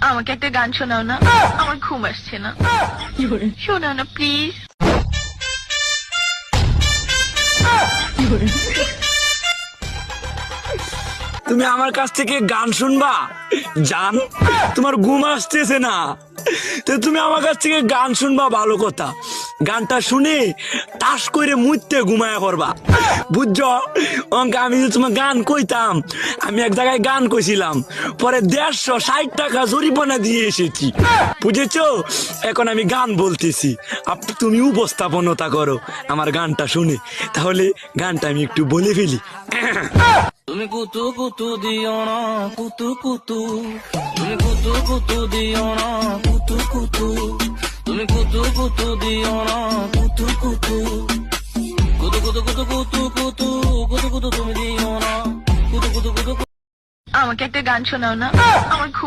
আমাকে একটা গান শোনাও না, আমার ঘুম আসছে না। শোনাও না প্লিজ। তুমি আমার কাছ থেকে গান শুনবা জান? তোমার ঘুম আসতেছে না তো তুমি আমার কাছ থেকে গান শুনবা, ভালো কথা। গানটা শুনে তাস করে মুইতে ঘুমায়া পড়বা, বুঝছো? আমি যে তোমার গান কইতাম, আমি এক জায়গায় গান কইছিলাম, পরে 150 টাকা জরিমানা দিয়ে এসেছি, বুঝেছো? এখন আমি গান বলতেছি, তুমি উপস্থাপনতা করো আমার গানটা শুনে। তাহলে গানটা আমি একটু বলে ফেলি। তুমি কুতু কুতু দিও না কুতু কুতু, তুমি কুতু কুতু দিও না কুতু কুতু, তুমি কুতু কুতু দিও না কুতু কুতু, কুতু কুতু কুতু কুতু কুতু কুতু কুতু তুমি দিও না কুতু কুতু কুতু। আমাকে একটা গান শোনাও না, আমার ঘুম